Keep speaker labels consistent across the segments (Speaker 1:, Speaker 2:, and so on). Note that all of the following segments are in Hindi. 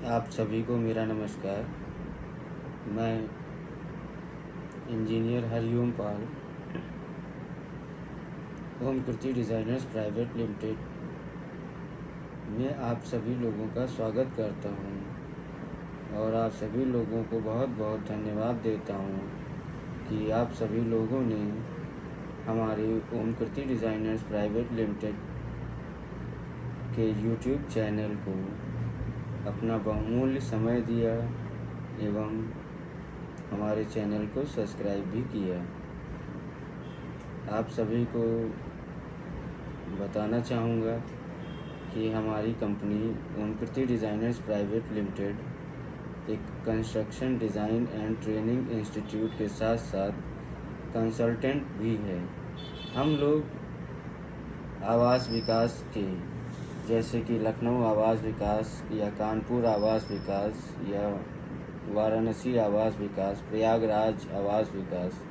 Speaker 1: आप सभी को मेरा नमस्कार। मैं इंजीनियर हरिओम पाल, ओम कृति डिज़ाइनर्स प्राइवेट लिमिटेड में आप सभी लोगों का स्वागत करता हूं और आप सभी लोगों को बहुत बहुत धन्यवाद देता हूं कि आप सभी लोगों ने हमारे ओम कृति डिज़ाइनर्स प्राइवेट लिमिटेड के यूट्यूब चैनल को अपना बहुमूल्य समय दिया एवं हमारे चैनल को सब्सक्राइब भी किया। आप सभी को बताना चाहूँगा कि हमारी कंपनी ओम कृति डिज़ाइनर्स प्राइवेट लिमिटेड एक construction design and training institute के साथ साथ कंसल्टेंट भी है। हम लोग आवास विकास के जैसे कि लखनऊ आवास विकास या कानपुर आवास विकास या वाराणसी आवास विकास, प्रयागराज आवास विकास,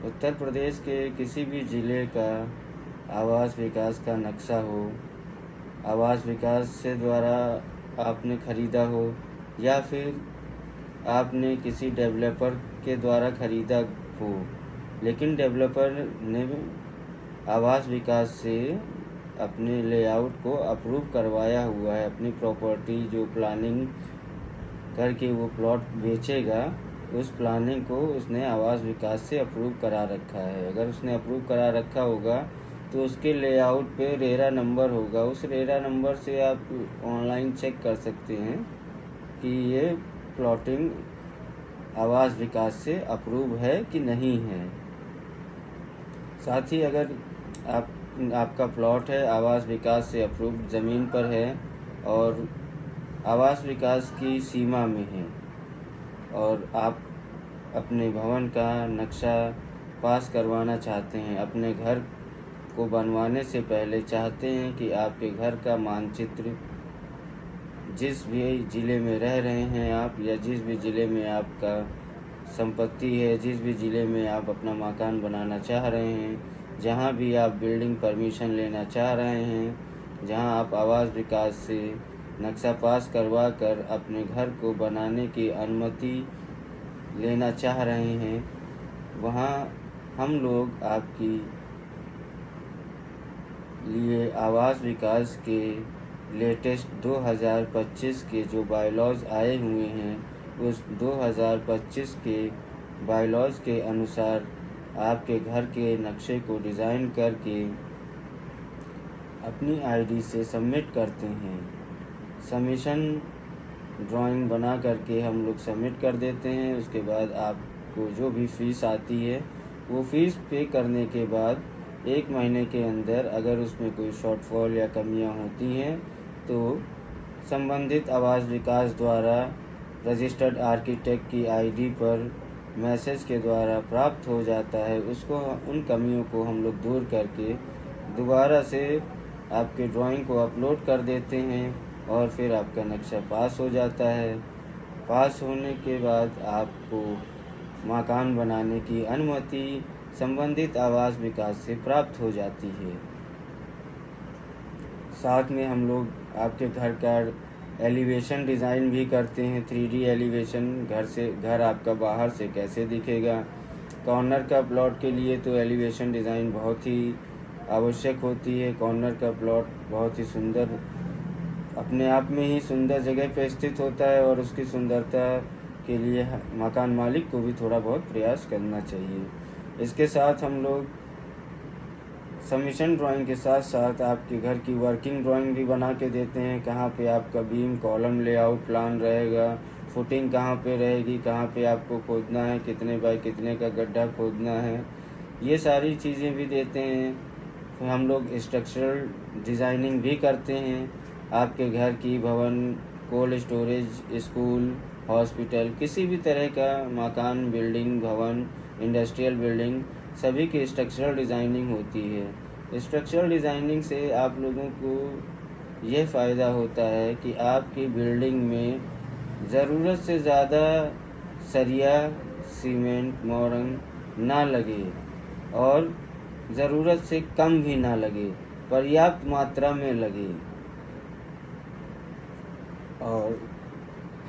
Speaker 1: उत्तर प्रदेश के किसी भी ज़िले का आवास विकास का नक्शा हो, आवास विकास से द्वारा आपने ख़रीदा हो या फिर आपने किसी डेवलपर के द्वारा ख़रीदा हो, लेकिन डेवलपर ने आवास विकास से अपने लेआउट को अप्रूव करवाया हुआ है, अपनी प्रॉपर्टी जो प्लानिंग करके वो प्लॉट बेचेगा उस प्लानिंग को उसने आवास विकास से अप्रूव करा रखा है। अगर उसने अप्रूव करा रखा होगा तो उसके लेआउट पे रेरा नंबर होगा। उस रेरा नंबर से आप ऑनलाइन चेक कर सकते हैं कि ये प्लॉटिंग आवास विकास से अप्रूव है कि नहीं है। साथ ही अगर आपका प्लॉट है आवास विकास से अप्रूव ज़मीन पर है और आवास विकास की सीमा में है और आप अपने भवन का नक्शा पास करवाना चाहते हैं, अपने घर को बनवाने से पहले चाहते हैं कि आपके घर का मानचित्र जिस भी ज़िले में रह रहे हैं आप या जिस भी ज़िले में आपका संपत्ति है, जिस भी ज़िले में आप अपना मकान बनाना चाह रहे हैं, जहाँ भी आप बिल्डिंग परमिशन लेना चाह रहे हैं, जहाँ आप आवास विकास से नक्शा पास करवा कर अपने घर को बनाने की अनुमति लेना चाह रहे हैं, वहाँ हम लोग आपकी लिए आवास विकास के लेटेस्ट 2025 के जो बायलॉज आए हुए हैं उस 2025 के बायलॉज के अनुसार आपके घर के नक्शे को डिज़ाइन करके अपनी आईडी से सबमिट करते हैं। सबमिशन ड्राइंग बना करके हम लोग सबमिट कर देते हैं। उसके बाद आपको जो भी फ़ीस आती है वो फ़ीस पे करने के बाद 1 महीने के अंदर अगर उसमें कोई शॉर्टफॉल या कमियां होती हैं तो संबंधित आवास विकास द्वारा रजिस्टर्ड आर्किटेक्ट की आईडी पर मैसेज के द्वारा प्राप्त हो जाता है। उसको उन कमियों को हम लोग दूर करके दोबारा से आपके ड्राइंग को अपलोड कर देते हैं और फिर आपका नक्शा पास हो जाता है। पास होने के बाद आपको मकान बनाने की अनुमति संबंधित आवास विकास से प्राप्त हो जाती है। साथ में हम लोग आपके घर का एलिवेशन डिज़ाइन भी करते हैं। 3D एलिवेशन, घर आपका बाहर से कैसे दिखेगा। कॉर्नर का प्लॉट के लिए तो एलिवेशन डिज़ाइन बहुत ही आवश्यक होती है। कॉर्नर का प्लॉट बहुत ही सुंदर, अपने आप में ही सुंदर जगह पर स्थित होता है और उसकी सुंदरता के लिए मकान मालिक को भी थोड़ा बहुत प्रयास करना चाहिए। इसके साथ हम लोग सबमिशन ड्राइंग के साथ साथ आपके घर की वर्किंग ड्राइंग भी बना के देते हैं। कहाँ पे आपका बीम कॉलम लेआउट प्लान रहेगा, फुटिंग कहाँ पे रहेगी, कहाँ पे आपको खोदना है, कितने बाय कितने का गड्ढा खोदना है, ये सारी चीज़ें भी देते हैं। फिर हम लोग स्ट्रक्चरल डिज़ाइनिंग भी करते हैं। आपके घर की भवन, कोल्ड स्टोरेज, स्कूल, हॉस्पिटल, किसी भी तरह का मकान, बिल्डिंग, भवन, इंडस्ट्रियल बिल्डिंग, सभी की स्ट्रक्चरल डिज़ाइनिंग होती है। स्ट्रक्चरल डिज़ाइनिंग से आप लोगों को यह फ़ायदा होता है कि आपकी बिल्डिंग में ज़रूरत से ज़्यादा सरिया, सीमेंट, मोरंग ना लगे और ज़रूरत से कम भी ना लगे, पर्याप्त मात्रा में लगे। और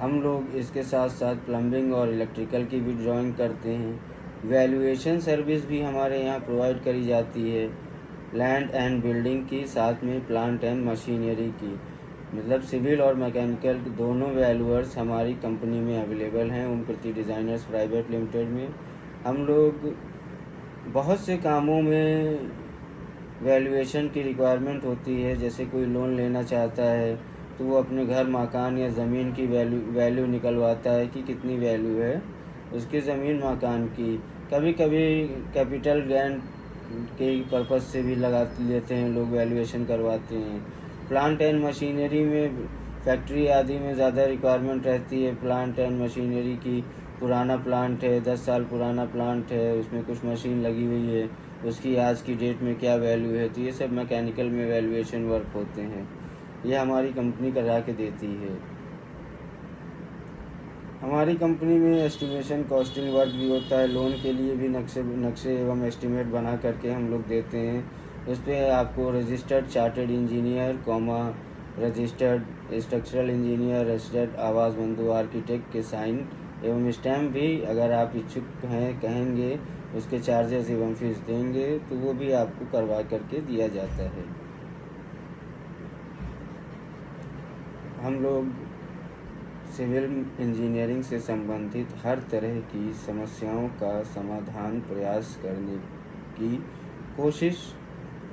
Speaker 1: हम लोग इसके साथ साथ प्लम्बिंग और इलेक्ट्रिकल की भी ड्राइंग करते हैं। वैल्यूएशन सर्विस भी हमारे यहाँ प्रोवाइड करी जाती है, लैंड एंड बिल्डिंग की, साथ में प्लांट एंड मशीनरी की। मतलब सिविल और मैकेनिकल दोनों वैल्यूअर्स हमारी कंपनी में अवेलेबल हैं, ओम कृति डिज़ाइनर्स प्राइवेट लिमिटेड में। हम लोग बहुत से कामों में वैल्यूएशन की रिक्वायरमेंट होती है। जैसे कोई लोन लेना चाहता है तो वो अपने घर, मकान या ज़मीन की वैल्यू निकलवाता है कि कितनी वैल्यू है उसकी ज़मीन मकान की। कभी कभी कैपिटल गेन के पर्पज़ से भी लगा लेते हैं लोग, वैल्यूएशन करवाते हैं। प्लांट एंड मशीनरी में फैक्ट्री आदि में ज़्यादा रिक्वायरमेंट रहती है प्लांट एंड मशीनरी की। पुराना प्लांट है, 10 साल पुराना प्लांट है, उसमें कुछ मशीन लगी हुई है, उसकी आज की डेट में क्या वैल्यू है, तो ये सब मैकेनिकल में वैल्यूएशन वर्क होते हैं। ये हमारी कंपनी करा के देती है। हमारी कंपनी में एस्टिमेशन कॉस्टिंग वर्क भी होता है। लोन के लिए भी नक्शे एवं एस्टिमेट बना करके हम लोग देते हैं। उस पर आपको registered chartered engineer, registered structural engineer, registered आवास बंधु आर्किटेक्ट के साइन एवं स्टैम्प भी, अगर आप इच्छुक हैं, कहेंगे, उसके चार्जेस एवं फीस देंगे तो वो भी आपको करवा करके दिया जाता है। हम लोग सिविल इंजीनियरिंग से संबंधित हर तरह की समस्याओं का समाधान प्रयास करने की कोशिश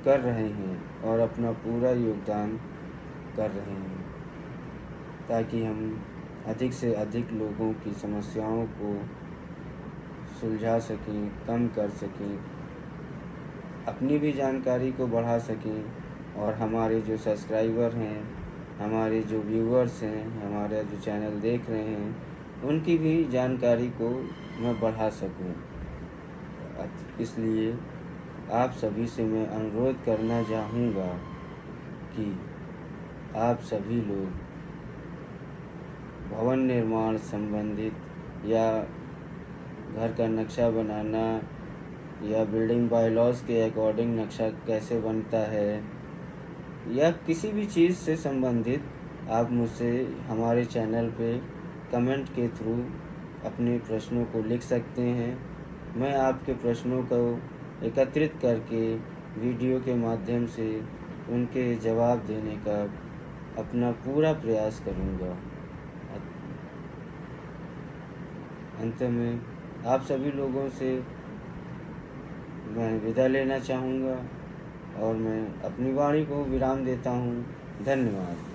Speaker 1: कर रहे हैं और अपना पूरा योगदान कर रहे हैं ताकि हम अधिक से अधिक लोगों की समस्याओं को सुलझा सकें, कम कर सकें, अपनी भी जानकारी को बढ़ा सकें और हमारे जो सब्सक्राइबर हैं, हमारे जो व्यूअर्स हैं, हमारा जो चैनल देख रहे हैं, उनकी भी जानकारी को मैं बढ़ा सकूं। इसलिए आप सभी से मैं अनुरोध करना चाहूँगा कि आप सभी लोग भवन निर्माण संबंधित या घर का नक्शा बनाना या बिल्डिंग बायलॉज के अकॉर्डिंग नक्शा कैसे बनता है या किसी भी चीज़ से संबंधित आप मुझसे हमारे चैनल पे कमेंट के थ्रू अपने प्रश्नों को लिख सकते हैं। मैं आपके प्रश्नों को एकत्रित करके वीडियो के माध्यम से उनके जवाब देने का अपना पूरा प्रयास करूँगा। अंत में आप सभी लोगों से मैं विदा लेना चाहूँगा और मैं अपनी वाणी को विराम देता हूँ। धन्यवाद।